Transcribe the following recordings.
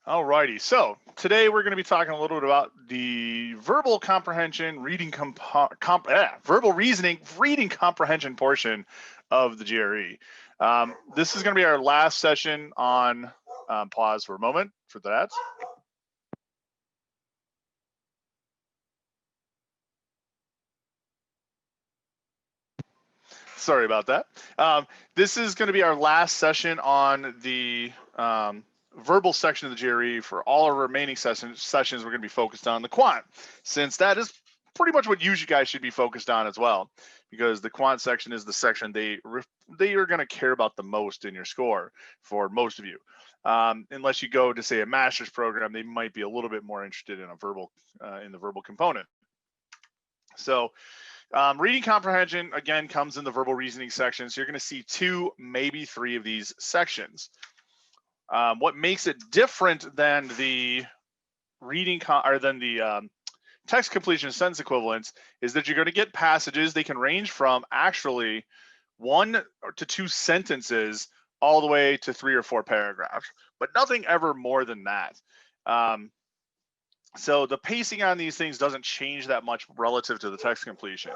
Alrighty, so today we're going to be talking a little bit about the verbal comprehension, verbal reasoning, reading comprehension portion of the GRE. This is going to be our last session on, pause for a moment for that. Sorry about that. This is going to be our last session on the verbal section of the GRE. For all our remaining sessions, we're going to be focused on the quant, since that is pretty much what you guys should be focused on as well, because the quant section is the section they are going to care about the most in your score for most of you. Unless you go to say a master's program, they might be a little bit more interested in a verbal, in the verbal component. So reading comprehension, again, comes in the verbal reasoning section. So you're going to see 2, maybe 3 of these sections. What makes it different than the text completion and sentence equivalents is that you're going to get passages. They can range from actually 1 to 2 sentences all the way to 3 or 4 paragraphs, but nothing ever more than that. So the pacing on these things doesn't change that much relative to the text completion.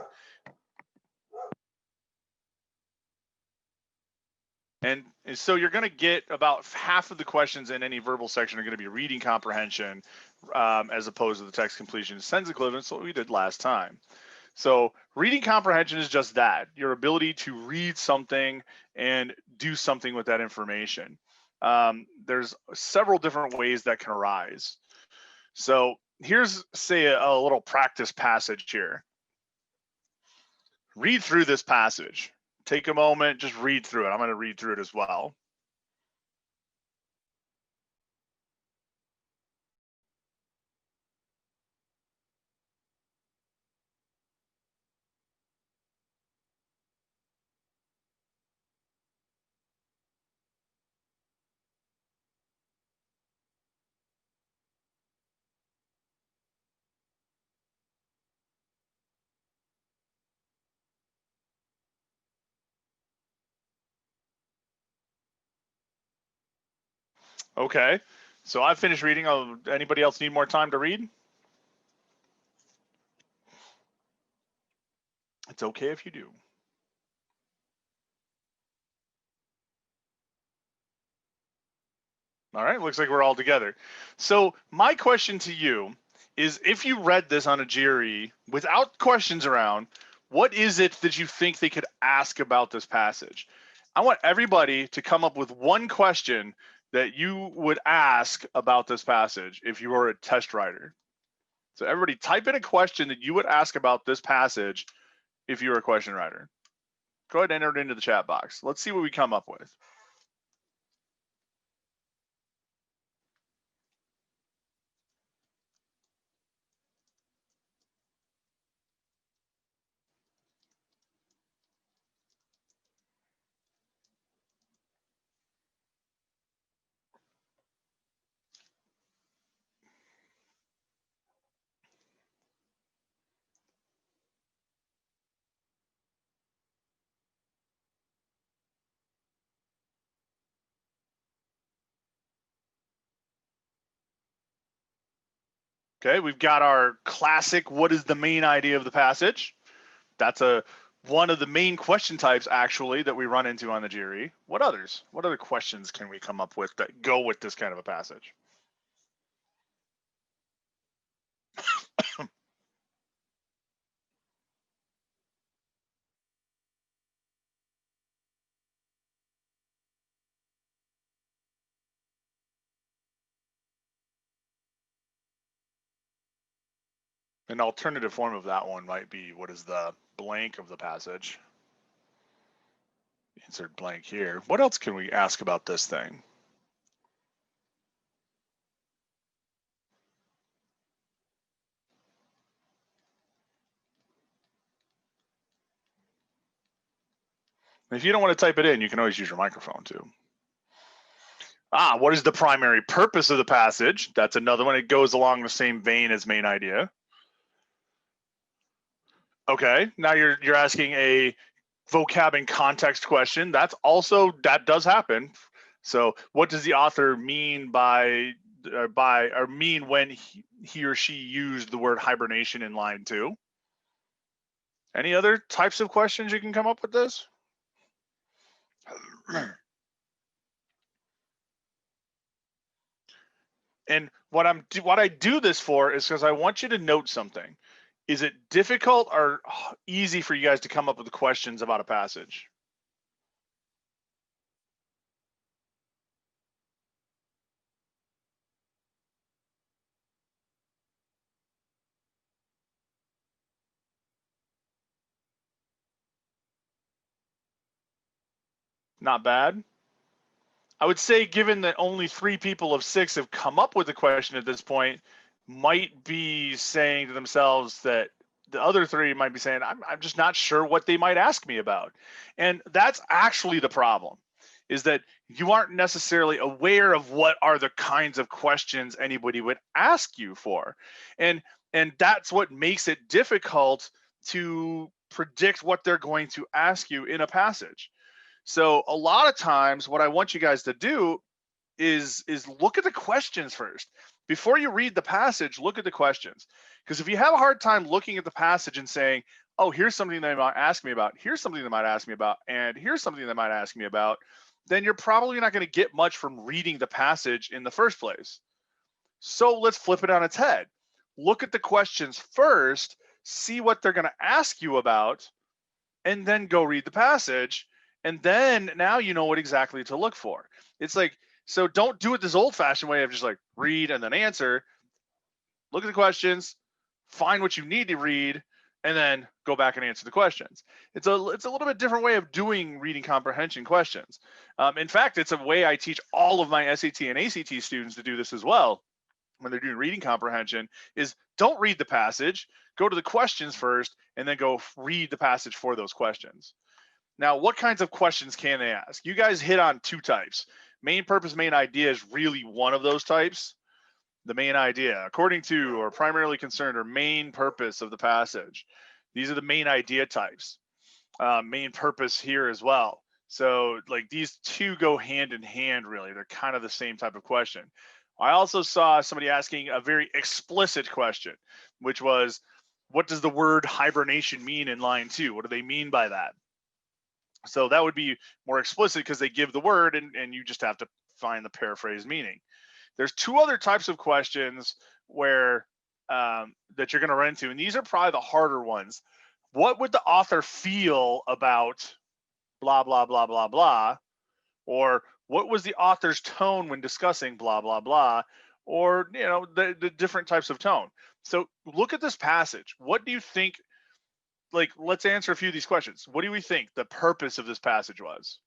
And so you're going to get about half of the questions in any verbal section are going to be reading comprehension, as opposed to the text completion sentence equivalents, what we did last time. So reading comprehension is just that, your ability to read something and do something with that information. There's several different ways that can arise. So here's, say, a little practice passage here. Read through this passage. Take a moment, just read through it. I'm going to read through it as well. Okay, so I've finished reading. Anybody else need more time to read? It's okay if you do. All right, looks like we're all together. So my question to you is, if you read this on a GRE without questions around, what is it that you think they could ask about this passage? I want everybody to come up with one question that you would ask about this passage if you were a test writer. So everybody type in a question that you would ask about this passage if you were a question writer. Go ahead and enter it into the chat box. Let's see what we come up with. Okay, we've got our classic, what is the main idea of the passage? That's one of the main question types, actually, that we run into on the GRE. What others? What other questions can we come up with that go with this kind of a passage? An alternative form of that one might be, what is the blank of the passage? Insert blank here. What else can we ask about this thing? If you don't want to type it in, you can always use your microphone too. What is the primary purpose of the passage? That's another one. It goes along the same vein as main idea. Okay, now you're asking a vocab and context question. That does happen. So what does the author mean by mean when he or she used the word hibernation in line 2. Any other types of questions you can come up with this? And what I do this for is because I want you to note something. Is it difficult or easy for you guys to come up with questions about a passage? Not bad. I would say, given that only 3 people of 6 have come up with a question at this point, might be saying to themselves that the other 3 might be saying, I'm just not sure what they might ask me about. And that's actually the problem, is that you aren't necessarily aware of what are the kinds of questions anybody would ask you for. And that's what makes it difficult to predict what they're going to ask you in a passage. So a lot of times what I want you guys to do is look at the questions first. Before you read the passage, look at the questions. Because if you have a hard time looking at the passage and saying, oh, here's something they might ask me about, here's something they might ask me about, and here's something they might ask me about, then you're probably not going to get much from reading the passage in the first place. So let's flip it on its head. Look at the questions first, see what they're going to ask you about, and then go read the passage. And then now you know what exactly to look for. It's like, so don't do it this old-fashioned way of just like read and then answer. Look at the questions, find what you need to read, and then go back and answer the questions. It's a little bit different way of doing reading comprehension questions. In fact, it's a way I teach all of my SAT and ACT students to do this as well. When they're doing reading comprehension, is don't read the passage, go to the questions first, and then go read the passage for those questions. Now, what kinds of questions can they ask? You guys hit on 2 types. Main purpose, main idea is really one of those types. The main idea, according to, or primarily concerned, or main purpose of the passage. These are the main idea types. Main purpose here as well. So like these 2 go hand in hand, really. They're kind of the same type of question. I also saw somebody asking a very explicit question, which was, what does the word hibernation mean in line 2? What do they mean by that? So that would be more explicit because they give the word and you just have to find the paraphrased meaning. There's 2 other types of questions where that you're going to run into, and these are probably the harder ones. What would the author feel about blah, blah, blah, blah, blah? Or what was the author's tone when discussing blah, blah, blah? Or, you know, the different types of tone. So look at this passage. What do you think? Like, let's answer a few of these questions. What do we think the purpose of this passage was?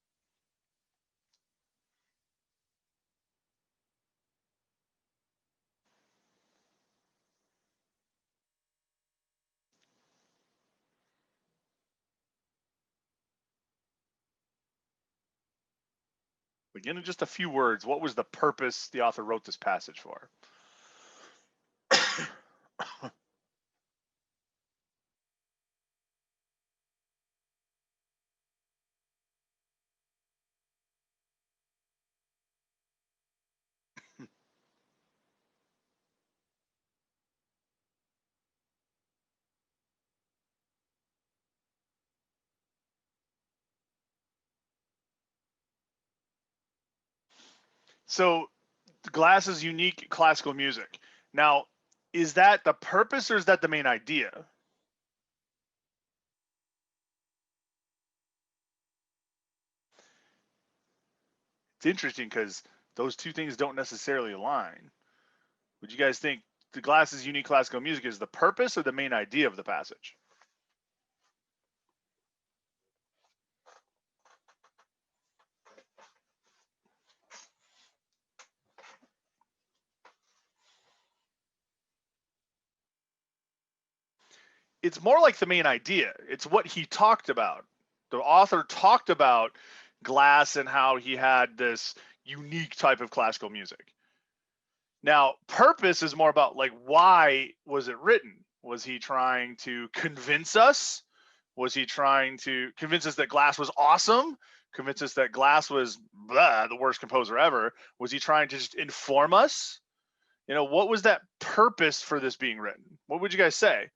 Again, in just a few words, what was the purpose the author wrote this passage for? So Glass's unique classical music. Now, is that the purpose or is that the main idea? It's interesting because those 2 things don't necessarily align. Would you guys think the Glass's unique classical music is the purpose or the main idea of the passage? It's more like the main idea. It's what he talked about. The author talked about Glass and how he had this unique type of classical music. Now, purpose is more about like, why was it written? Was he trying to convince us? Was he trying to convince us that Glass was awesome? Convince us that Glass was the worst composer ever? Was he trying to just inform us? You know, what was that purpose for this being written? What would you guys say?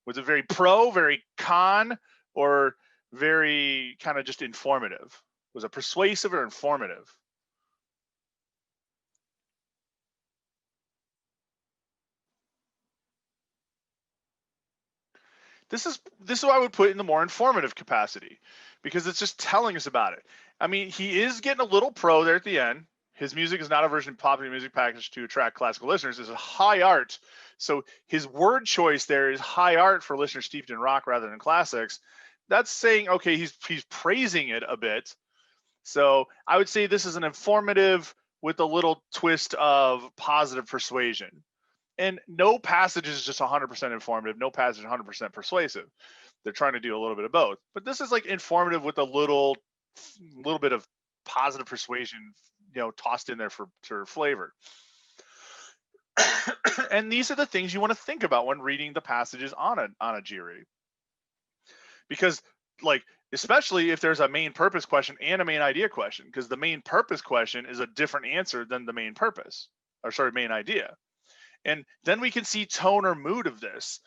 Was it very pro, very con, or very kind of just informative? Was it persuasive or informative? This is what I would put in the more informative capacity, because it's just telling us about it. I mean, he is getting a little pro there at the end. His music is not a version of popular music packaged to attract classical listeners. It's a high art. So his word choice there is high art for listeners steeped in rock rather than classics. That's saying, okay, he's praising it a bit. So I would say this is an informative with a little twist of positive persuasion. And no passage is just 100% informative. No passage is 100% persuasive. They're trying to do a little bit of both. But this is like informative with a little bit of positive persuasion, you know, tossed in there for flavor. And these are the things you want to think about when reading the passages on a GRE. Because, like, especially if there's a main purpose question and a main idea question, because the main purpose question is a different answer than the main purpose, or sorry, main idea. And then we can see tone or mood of this.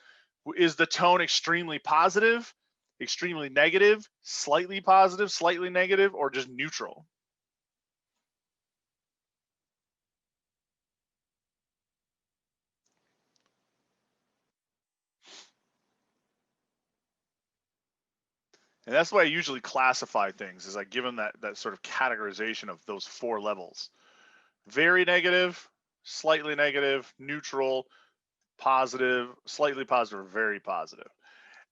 Is the tone extremely positive, extremely negative, slightly positive, slightly negative, or just neutral? And that's why I usually classify things, is I give them that sort of categorization of those 4 levels. Very negative, slightly negative, neutral, positive, slightly positive, or very positive.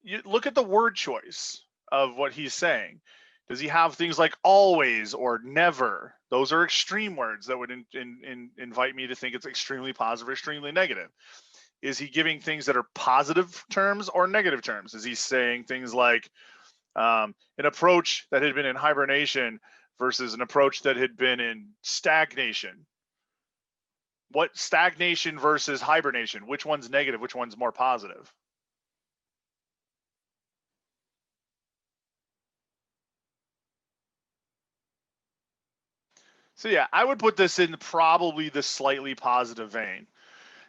You look at the word choice of what he's saying. Does he have things like always or never? Those are extreme words that would invite me to think it's extremely positive or extremely negative. Is he giving things that are positive terms or negative terms? Is he saying things like an approach that had been in hibernation versus an approach that had been in stagnation? What stagnation versus hibernation? Which one's negative? Which one's more positive? So yeah, I would put this in probably the slightly positive vein.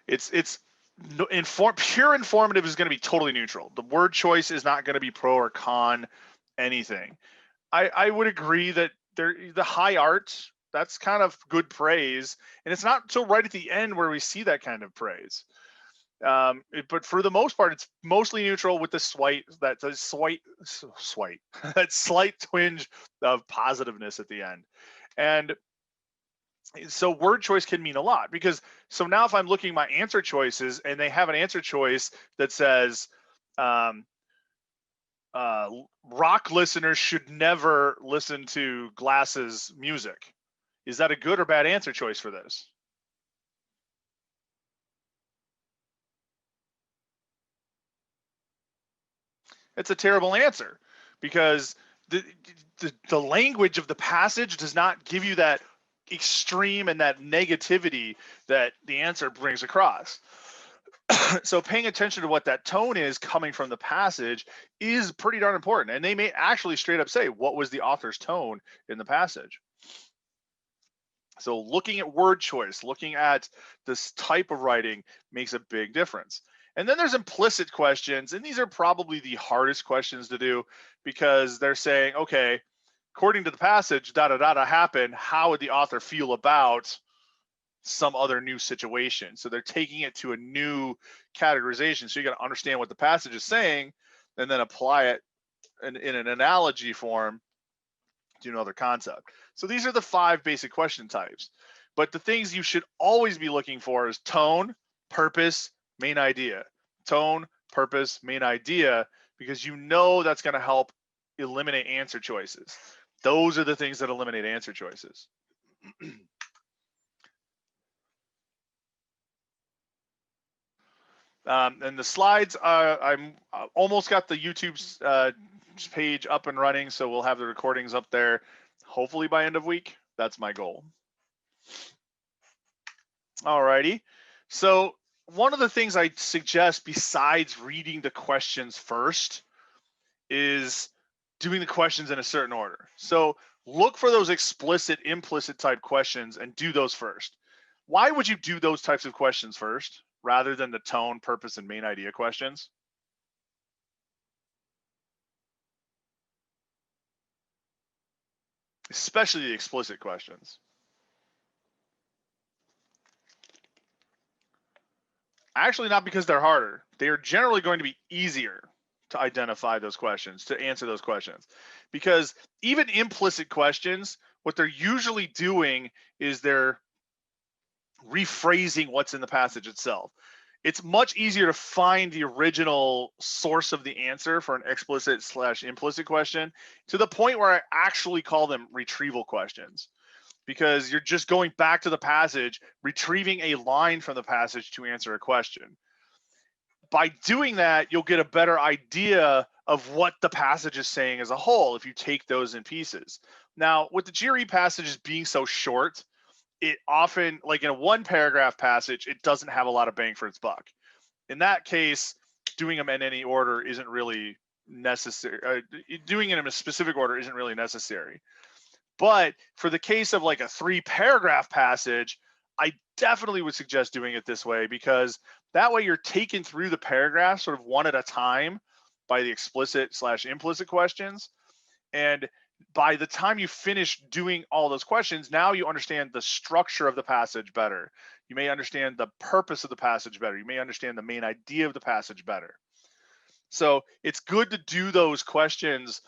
It's pure informative is going to be totally neutral. The word choice is not going to be pro or con anything. I would agree that the high art, that's kind of good praise, and it's not until right at the end where we see that kind of praise. But for the most part, it's mostly neutral with the that slight twinge of positiveness at the end. And so word choice can mean a lot, because so now if I'm looking at my answer choices and they have an answer choice that says rock listeners should never listen to Glass's music, is that a good or bad answer choice for this? It's a terrible answer, because the language of the passage does not give you that extreme and that negativity that the answer brings across. So paying attention to what that tone is coming from the passage is pretty darn important. And they may actually straight up say, what was the author's tone in the passage? So looking at word choice, looking at this type of writing makes a big difference. And then there's implicit questions, and these are probably the hardest questions to do, because they're saying, okay, according to the passage, da-da-da-da happened, how would the author feel about some other new situation? So they're taking it to a new categorization. So you got to understand what the passage is saying and then apply it in an analogy form to another concept. So these are the 5 basic question types. But the things you should always be looking for is tone, purpose, main idea. Tone, purpose, main idea, because you know that's going to help eliminate answer choices. Those are the things that eliminate answer choices. And the slides, I'm almost got the YouTube's page up and running, so we'll have the recordings up there hopefully by end of week. That's my goal. Alrighty. So one of the things I suggest besides reading the questions first is doing the questions in a certain order. So look for those explicit, implicit type questions and do those first. Why would you do those types of questions first rather than the tone, purpose, and main idea questions? Especially the explicit questions. Actually, not because they're harder. They are generally going to be easier to identify those questions, to answer those questions. Because even implicit questions, what they're usually doing is they're rephrasing what's in the passage itself. It's much easier to find the original source of the answer for an explicit/implicit question, to the point where I actually call them retrieval questions, because you're just going back to the passage, retrieving a line from the passage to answer a question. By doing that, you'll get a better idea of what the passage is saying as a whole if you take those in pieces. Now, with the GRE passages being so short, it often, like in a 1-paragraph passage, it doesn't have a lot of bang for its buck. In that case, doing them in any order isn't really necessary. Doing it in a specific order isn't really necessary. But for the case of like a 3-paragraph passage, I definitely would suggest doing it this way, because that way you're taken through the paragraph sort of one at a time by the explicit/implicit questions. And by the time you finish doing all those questions, now you understand the structure of the passage better. You may understand the purpose of the passage better. You may understand the main idea of the passage better. So it's good to do those questions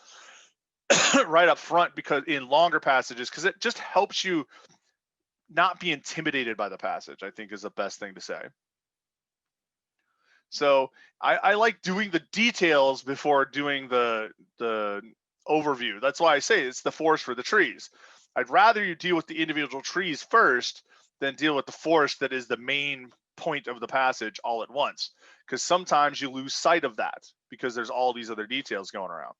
right up front, because in longer passages, because it just helps you not be intimidated by the passage, I think is the best thing to say. So I like doing the details before doing the overview. That's why I say it's the forest for the trees. I'd rather you deal with the individual trees first than deal with the forest that is the main point of the passage all at once, because sometimes you lose sight of that because there's all these other details going around.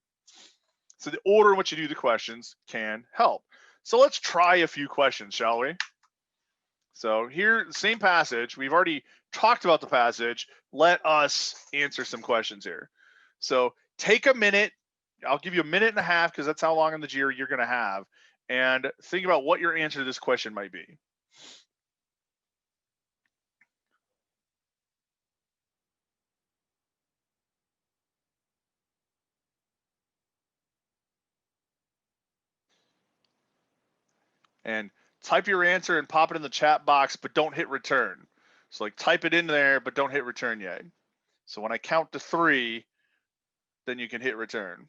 So the order in which you do the questions can help. So let's try a few questions, shall we? So here, same passage. We've already talked about the passage. Let us answer some questions here. So take a minute. I'll give you a minute and a half, because that's how long in the GRE you're going to have. And think about what your answer to this question might be. And type your answer and pop it in the chat box, but don't hit return. So like type it in there, but don't hit return yet. So when I count to 3, then you can hit return.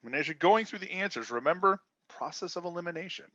And as you're going through the answers, remember, process of elimination.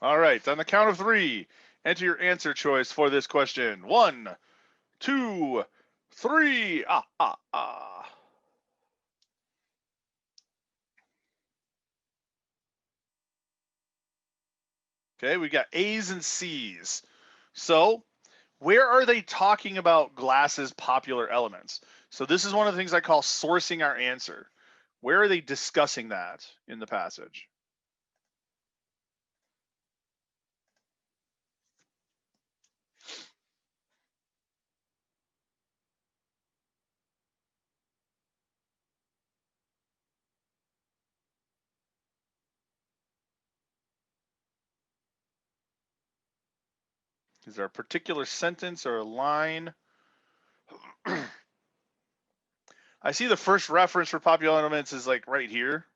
All right, on the count of 3, enter your answer choice for this question. 1, 2, 3. Okay, we got A's and C's. So where are they talking about Glass's popular elements? So this is one of the things I call sourcing our answer. Where are they discussing that in the passage? Is there a particular sentence or a line? I see the first reference for popular elements is like right here.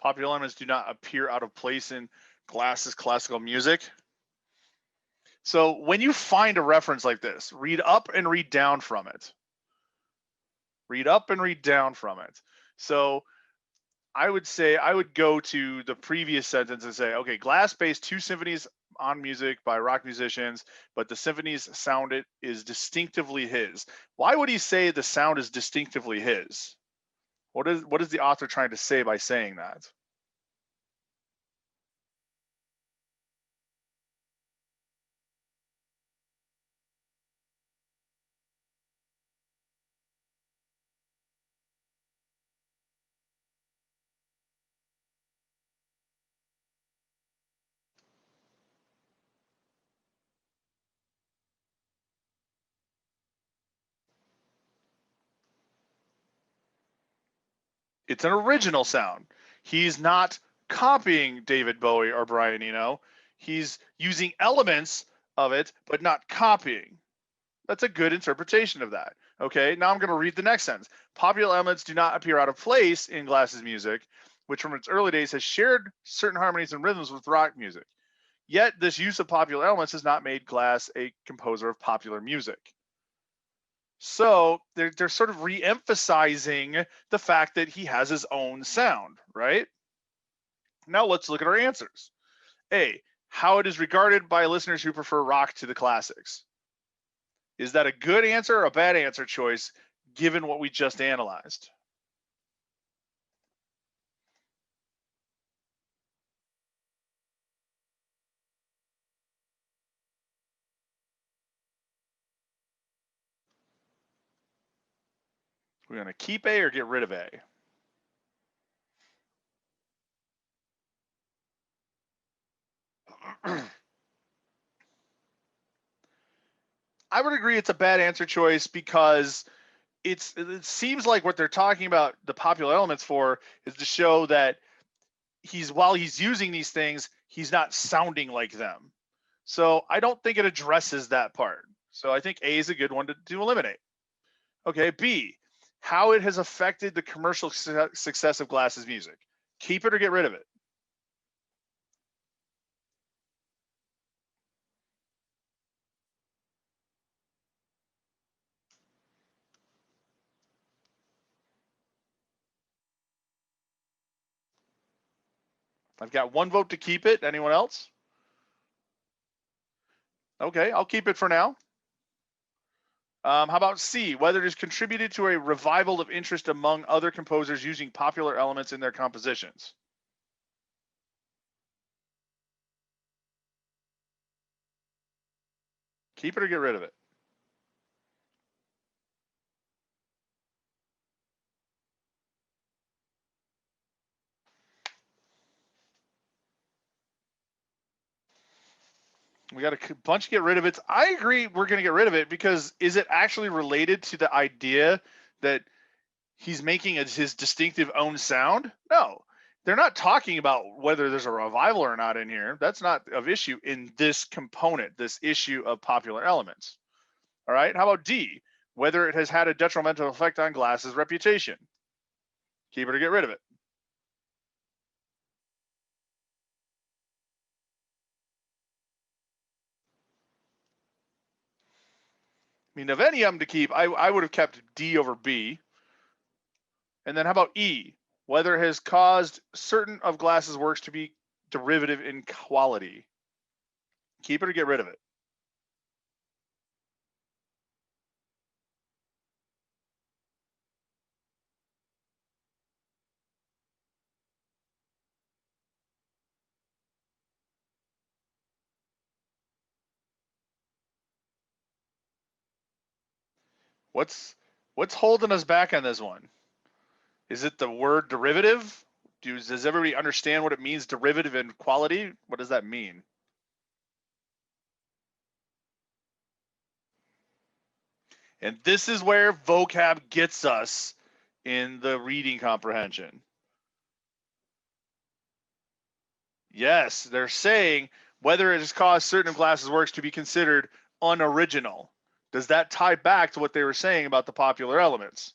Popular elements do not appear out of place in Glass's classical music. So when you find a reference like this, read up and read down from it. Read up and read down from it. So I would say I would go to the previous sentence and say, okay, Glass based 2 symphonies on music by rock musicians, but the symphony's sound is distinctively his. Why would he say the sound is distinctively his? What is the author trying to say by saying that? It's an original sound. He's not copying David Bowie or Brian Eno. He's using elements of it, but not copying. That's a good interpretation of that. Okay, now I'm going to read the next sentence. Popular elements do not appear out of place in Glass's music, which from its early days has shared certain harmonies and rhythms with rock music. Yet this use of popular elements has not made Glass a composer of popular music. So they're sort of re-emphasizing the fact that he has his own sound, right? Now let's look at our answers. A, how it is regarded by listeners who prefer rock to the classics. Is that a good answer or a bad answer choice given what we just analyzed? We're going to keep A or get rid of A? I would agree it's a bad answer choice because it seems like what they're talking about the popular elements for is to show that while he's using these things, he's not sounding like them. So I don't think it addresses that part. So I think A is a good one to eliminate. Okay, B, how it has affected the commercial success of Glass's music. Keep it or get rid of it? I've got one vote to keep it. Anyone else? Okay, I'll keep it for now. How about C, whether it has contributed to a revival of interest among other composers using popular elements in their compositions? Keep it or get rid of it? We got a bunch to get rid of it. I agree we're going to get rid of it because is it actually related to the idea that he's making his distinctive own sound? No. They're not talking about whether there's a revival or not in here. That's not of issue in this component, this issue of popular elements. All right. How about D, whether it has had a detrimental effect on Glass's reputation? Keep it or get rid of it? I mean, of any of them to keep, I would have kept D over B. And then how about E, whether it has caused certain of Glass's works to be derivative in quality? Keep it or get rid of it? What's holding us back on this one? Is it the word derivative? Does everybody understand what it means, derivative in quality? What does that mean? And this is where vocab gets us in the reading comprehension. Yes, they're saying whether it has caused certain of Glass's works to be considered unoriginal. Does that tie back to what they were saying about the popular elements?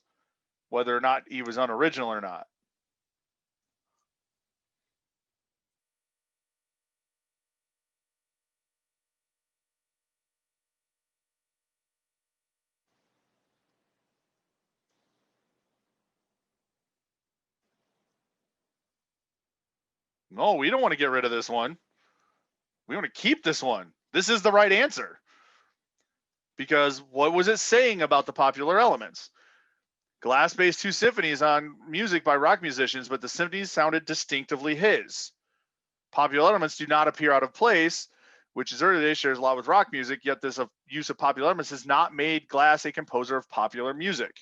Whether or not he was unoriginal or not? No, we don't want to get rid of this one. We want to keep this one. This is the right answer. Because what was it saying about the popular elements? Glass based 2 symphonies on music by rock musicians, but the symphonies sounded distinctively his. Popular elements do not appear out of place, which is early days shares a lot with rock music, yet this use of popular elements has not made Glass a composer of popular music.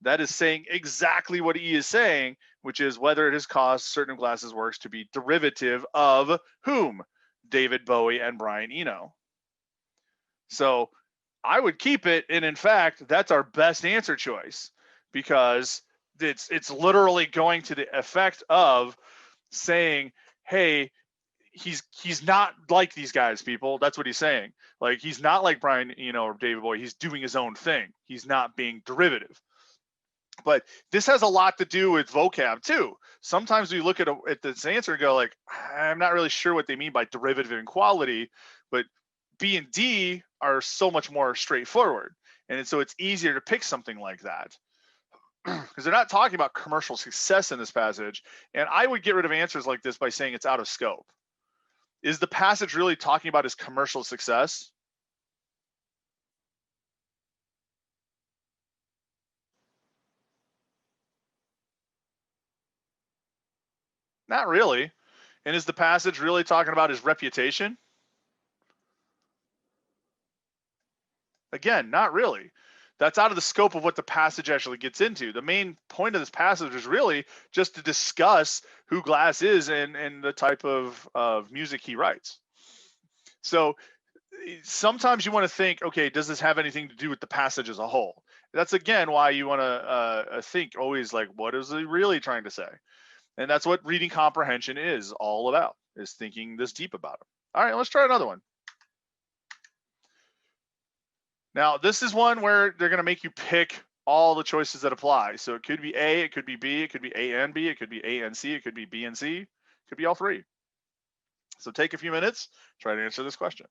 That is saying exactly what he is saying, which is whether it has caused certain of Glass's works to be derivative of whom? David Bowie and Brian Eno. So I would keep it, and in fact, that's our best answer choice because it's literally going to the effect of saying, hey, he's not like these guys, people. That's what he's saying. Like, he's not like Brian Eno or David Bowie. He's doing his own thing. He's not being derivative. But this has a lot to do with vocab too. Sometimes we look at this answer and go like, I'm not really sure what they mean by derivative and quality, but B and D are so much more straightforward. And so it's easier to pick something like that because they're not talking about commercial success in this passage. And I would get rid of answers like this by saying it's out of scope. Is the passage really talking about his commercial success? Not really. And is the passage really talking about his reputation? Again, not really. That's out of the scope of what the passage actually gets into. The main point of this passage is really just to discuss who Glass is and the type of music he writes. So sometimes you want to think, okay, does this have anything to do with the passage as a whole? That's again why you want to think always like, what is he really trying to say? And that's what reading comprehension is all about, is thinking this deep about it. All right, let's try another one. Now, this is one where they're going to make you pick all the choices that apply. So it could be A, it could be B, it could be A and B, it could be A and C, it could be B and C, it could be all three. So take a few minutes, try to answer this question.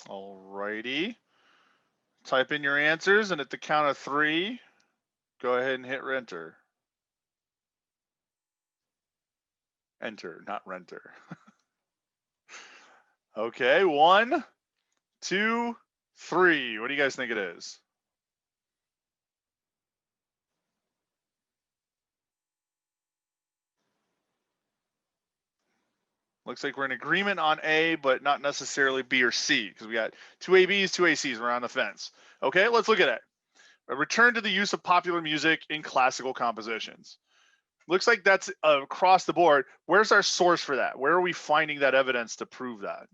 All righty. Type in your answers, and at the count of 3, go ahead and hit enter. Enter, not renter. Okay, 1, 2, 3. What do you guys think it is? Looks like we're in agreement on A, but not necessarily B or C, because we got 2 ABs, 2 ACs. We're on the fence. Okay, let's look at it. A return to the use of popular music in classical compositions. Looks like that's across the board. Where's our source for that? Where are we finding that evidence to prove that?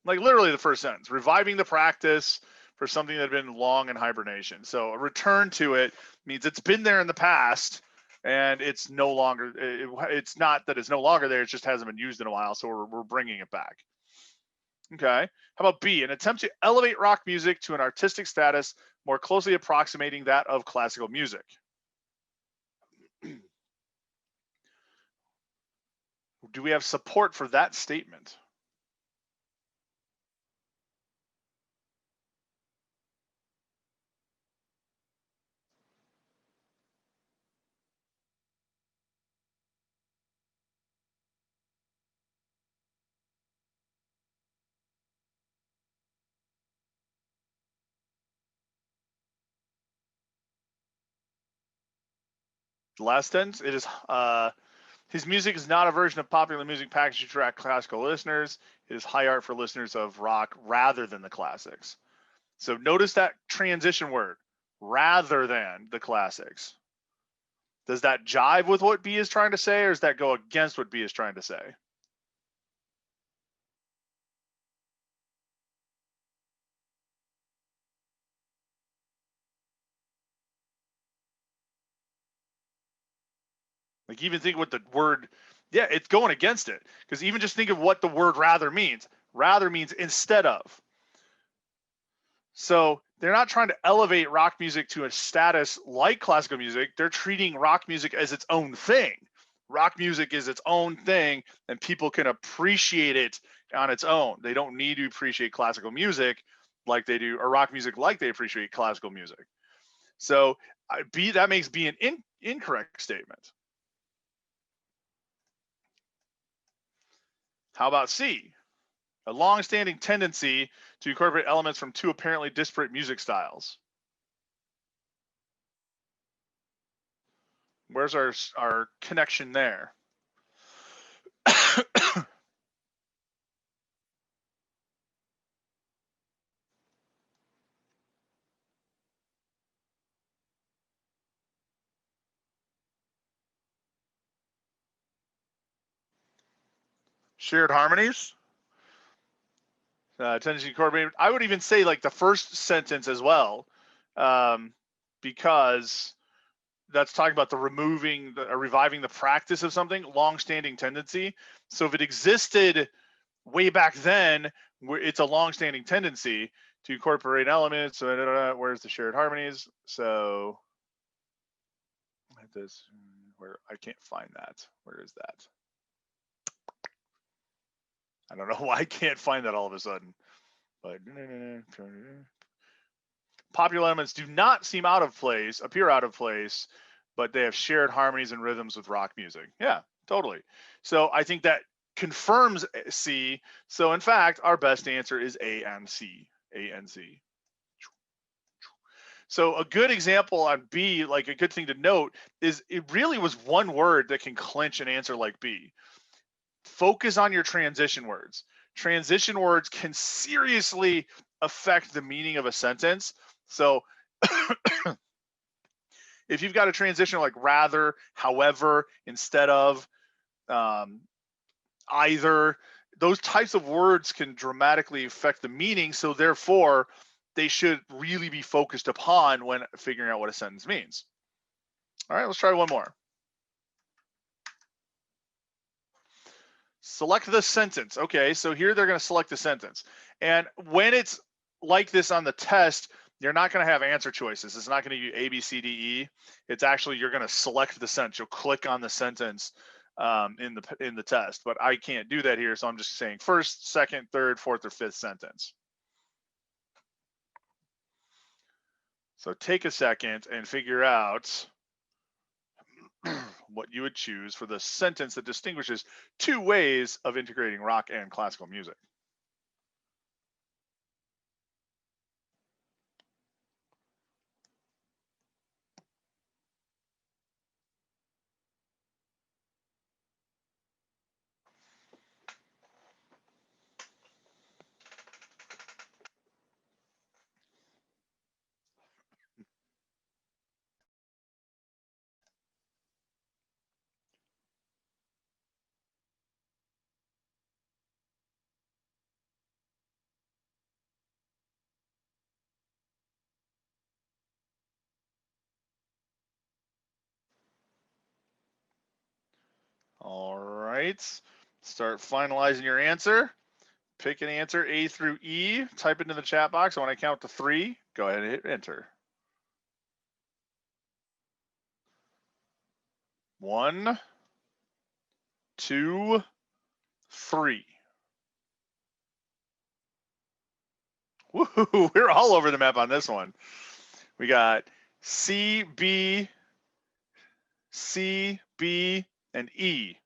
Like literally the first sentence, reviving the practice for something that had been long in hibernation. So a return to it means it's been there in the past and it's no longer, it's not that it's no longer there, it just hasn't been used in a while, so we're bringing it back. Okay, how about B? An attempt to elevate rock music to an artistic status more closely approximating that of classical music. Do we have support for that statement? The last sentence, it is his music is not a version of popular music packaged to attract classical listeners. It is high art for listeners of rock rather than the classics. So notice that transition word, rather than the classics. Does that jive with what B is trying to say, or does that go against what B is trying to say? Like even think what the word, yeah, it's going against it. Because even just think of what the word rather means. Rather means instead of. So they're not trying to elevate rock music to a status like classical music. They're treating rock music as its own thing. Rock music is its own thing, and people can appreciate it on its own. They don't need to appreciate classical music like they do, or rock music like they appreciate classical music. So B, that makes B an incorrect statement. How about C? A long-standing tendency to incorporate elements from two apparently disparate music styles. Where's our connection there? Shared harmonies? Tendency to incorporate. I would even say like the first sentence as well, because that's talking about the reviving the practice of something, long-standing tendency. So if it existed way back then, it's a long-standing tendency to incorporate elements. So where's the shared harmonies? So this, where I can't find that. Where is that? I don't know why I can't find that all of a sudden. But popular elements do not seem out of place, appear out of place, but they have shared harmonies and rhythms with rock music. Yeah, totally. So I think that confirms C. So in fact, our best answer is A and C. A and C. So a good example on B, like a good thing to note, is it really was one word that can clinch an answer like B. Focus on your transition words. Transition words can seriously affect the meaning of a sentence. So if you've got a transition like rather, however, instead of, either, those types of words can dramatically affect the meaning. So therefore, they should really be focused upon when figuring out what a sentence means. All right, let's try one more. Select the sentence. Okay, so here they're going to select the sentence. And when it's like this on the test, you're not going to have answer choices. It's not going to give you A, B, C, D, E. It's actually, you're going to select the sentence. You'll click on the sentence in the test, but I can't do that here. So I'm just saying first, second, third, fourth, or fifth sentence. So take a second and figure out what you would choose for the sentence that distinguishes two ways of integrating rock and classical music. All right, start finalizing your answer. Pick an answer, A through E, type it into the chat box. When I count to 3, go ahead and hit enter. 1, 2, 3. Woohoo, we're all over the map on this one. We got C, B, and E.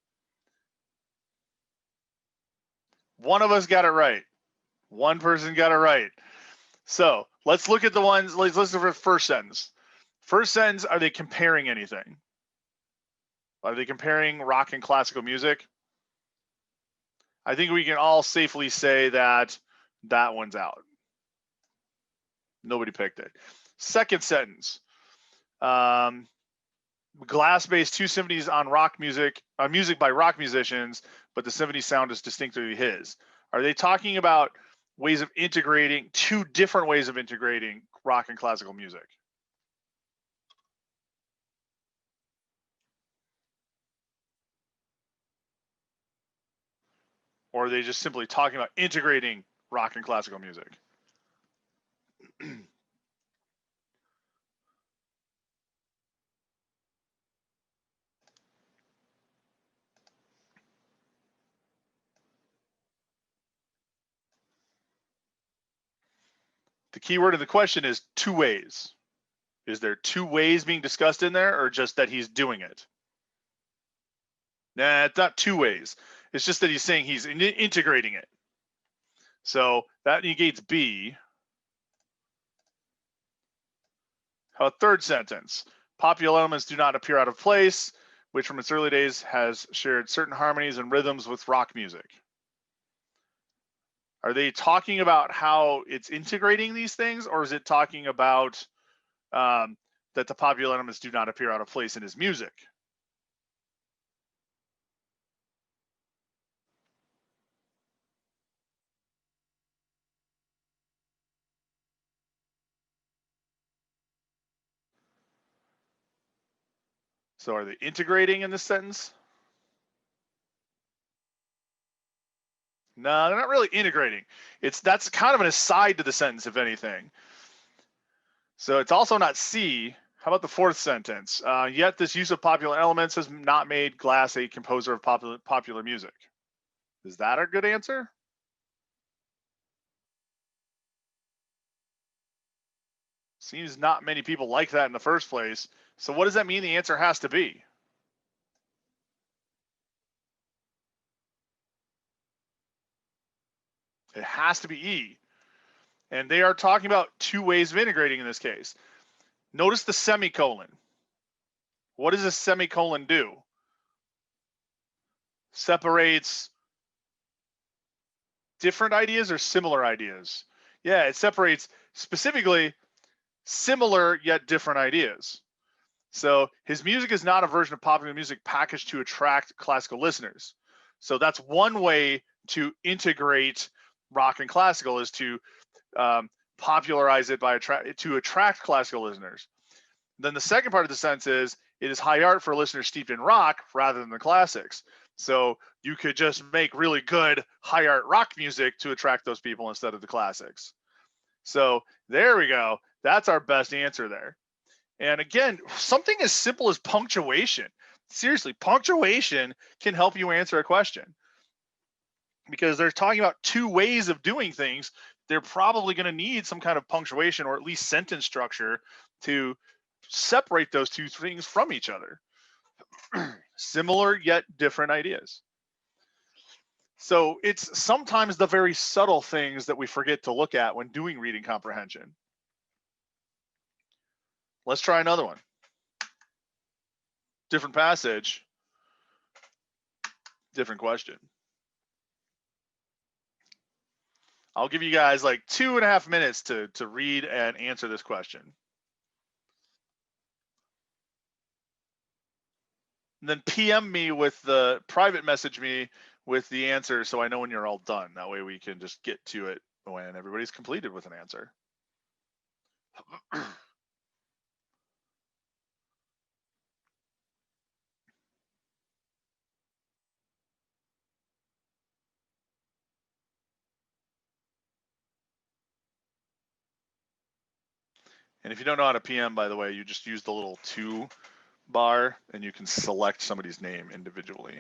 One of us got it right. One person got it right. So let's look at the ones, let's listen for the first sentence. First sentence, are they comparing anything? Are they comparing rock and classical music? I think we can all safely say that that one's out. Nobody picked it. Second sentence. Glass based 2 symphonies on music by rock musicians, but the symphony sound is distinctly his. Are they talking about ways of integrating, 2 different ways of integrating rock and classical music? Or are they just simply talking about integrating rock and classical music? The key word of the question is 2 ways. Is there 2 ways being discussed in there, or just that he's doing it? Nah, it's not 2 ways. It's just that he's saying he's integrating it. So that negates B. A third sentence. Popular elements do not appear out of place, which from its early days has shared certain harmonies and rhythms with rock music. Are they talking about how it's integrating these things, or is it talking about that the popular elements do not appear out of place in his music? So are they integrating in this sentence? No, they're not really integrating. That's kind of an aside to the sentence, if anything. So it's also not C. How about the fourth sentence? Yet this use of popular elements has not made Glass a composer of popular music. Is that a good answer? Seems not many people like that in the first place. So what does that mean the answer has to be? It has to be E. And they are talking about 2 ways of integrating in this case. Notice the semicolon. What does a semicolon do? Separates different ideas or similar ideas? Yeah, it separates specifically similar yet different ideas. So his music is not a version of popular music packaged to attract classical listeners. So that's one way to integrate rock and classical, is to popularize it to attract classical listeners. Then the second part of the sentence is, it is high art for listeners steeped in rock rather than the classics. So you could just make really good high art rock music to attract those people instead of the classics. So there we go. That's our best answer there. And again, something as simple as punctuation. Seriously, punctuation can help you answer a question, because they're talking about 2 ways of doing things. They're probably going to need some kind of punctuation, or at least sentence structure, to separate those 2 things from each other. Similar yet different ideas. So it's sometimes the very subtle things that we forget to look at when doing reading comprehension. Let's try another one. Different passage, different question. I'll give you guys like 2.5 minutes to read and answer this question. And then PM me with the private message me with the answer, so I know when you're all done. That way we can just get to it when everybody's completed with an answer. And if you don't know how to PM, by the way, you just use the little 2 bar and you can select somebody's name individually.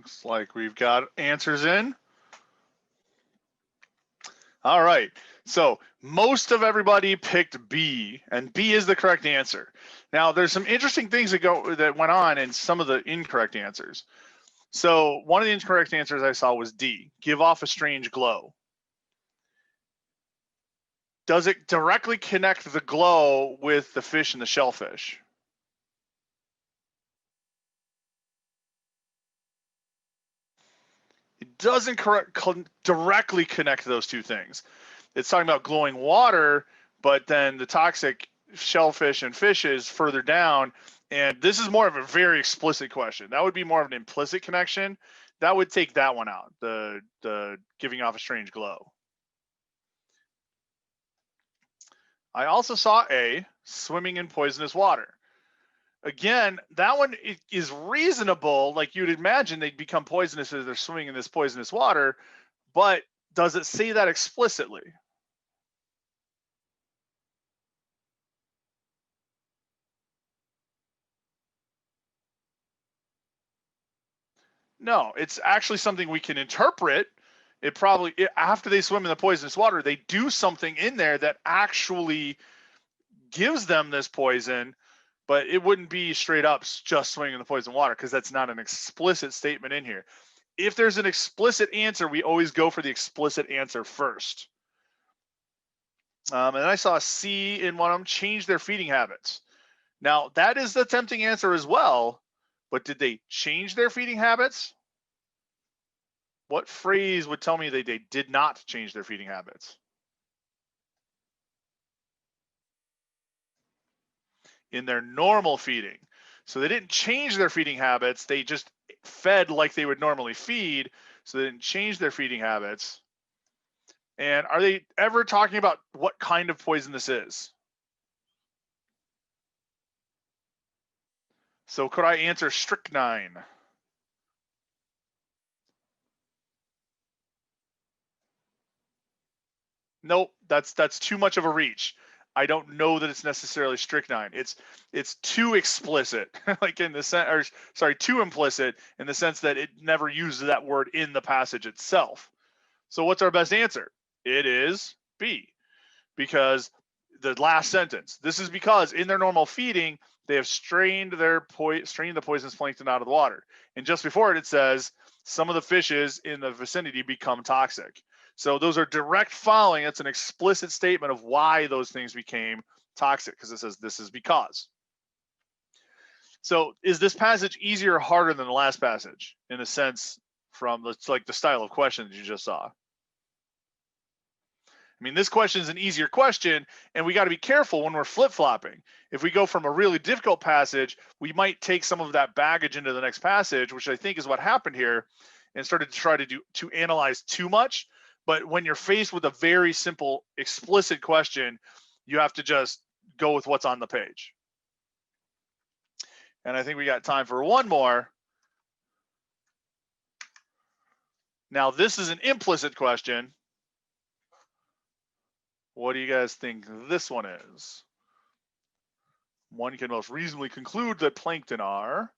Looks like we've got answers in. All right, so most of everybody picked B, and B is the correct answer. Now, there's some interesting things that went on in some of the incorrect answers. So one of the incorrect answers I saw was D, give off a strange glow. Does it directly connect the glow with the fish and the shellfish? It doesn't directly connect those two things. It's talking about glowing water, but then the toxic shellfish and fishes further down. And this is more of a very explicit question. That would be more of an implicit connection. That would take that one out, the giving off a strange glow. I also saw A, swimming in poisonous water. Again, that one is reasonable. Like you'd imagine they'd become poisonous as they're swimming in this poisonous water, but does it say that explicitly? No, it's actually something we can interpret. It probably, after they swim in the poisonous water, they do something in there that actually gives them this poison, but it wouldn't be straight up just swimming in the poison water because that's not an explicit statement in here. If there's an explicit answer, we always go for the explicit answer first. And I saw C in one of them, change their feeding habits. Now, that is the tempting answer as well, but did they change their feeding habits? What phrase would tell me they did not change their feeding habits? In their normal feeding. So they didn't change their feeding habits, they just fed like they would normally feed, so they didn't change their feeding habits. And are they ever talking about what kind of poison this is? So could I answer strychnine? Nope, that's too much of a reach. I don't know that it's necessarily strychnine. It's too explicit, like in the sense, or sorry, too implicit in the sense that it never uses that word in the passage itself. So what's our best answer? It is B, because the last sentence. This is because in their normal feeding, they have strained the poisonous plankton out of the water. And just before it says some of the fishes in the vicinity become toxic. So those are direct following. It's an explicit statement of why those things became toxic, because it says this is because. So is this passage easier or harder than the last passage in a sense from like the style of question that you just saw? I mean, this question is an easier question, and we got to be careful when we're flip-flopping. If we go from a really difficult passage, we might take some of that baggage into the next passage, which I think is what happened here, and started to try to analyze too much. But when you're faced with a very simple, explicit question, you have to just go with what's on the page. And I think we got time for one more. Now, this is an implicit question. What do you guys think this one is? One can most reasonably conclude that plankton are.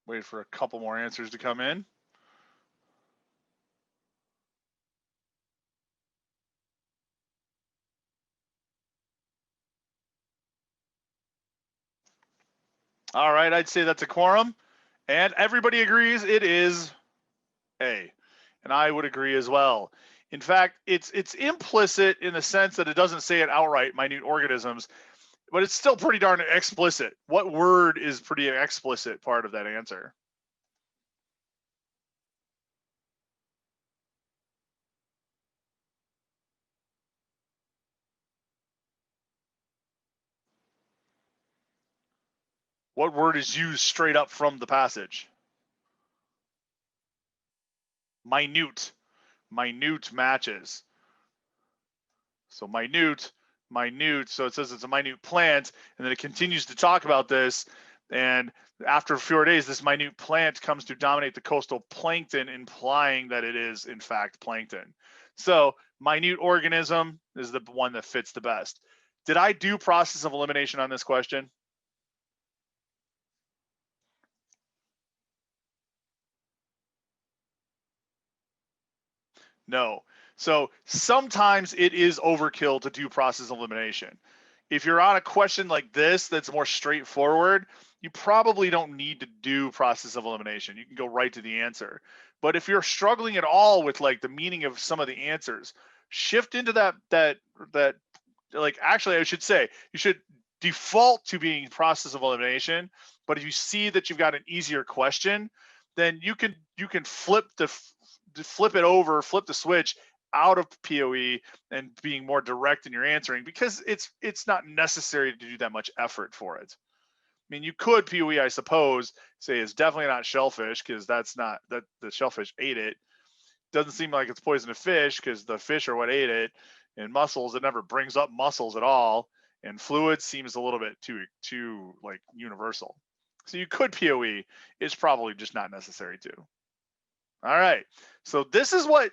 Wait for a couple more answers to come in. All right, I'd say that's a quorum. And everybody agrees it is A. And I would agree as well. In fact, it's implicit in the sense that it doesn't say it outright, minute organisms, but it's still pretty darn explicit. What word is pretty explicit part of that answer? What word is used straight up from the passage? Minute. Minute matches. So minute. So it says it's a minute plant, and then it continues to talk about this. And after 4 days, this minute plant comes to dominate the coastal plankton, implying that it is, in fact, plankton. So minute organism is the one that fits the best. Did I do process of elimination on this question? No. So sometimes it is overkill to do process elimination. If you're on a question like this that's more straightforward, you probably don't need to do process of elimination. You can go right to the answer. But if you're struggling at all with like the meaning of some of the answers, shift into that like, actually I should say you should default to being process of elimination. But if you see that you've got an easier question, then you can flip the switch out of POE and being more direct in your answering, because it's not necessary to do that much effort for it. I mean, you could POE, I suppose, say it's definitely not shellfish, because that's not, that the shellfish ate it. Doesn't seem like it's poisonous fish because the fish are what ate it. And mussels, it never brings up mussels at all. And fluid seems a little bit too like universal. So you could POE, it's probably just not necessary to. All right, so this is what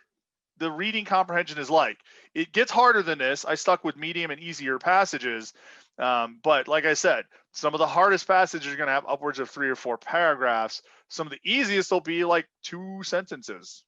the reading comprehension is like. It gets harder than this. I stuck with medium and easier passages, but like I said, some of the hardest passages are going to have upwards of 3 or 4 paragraphs. Some of the easiest will be like 2 sentences.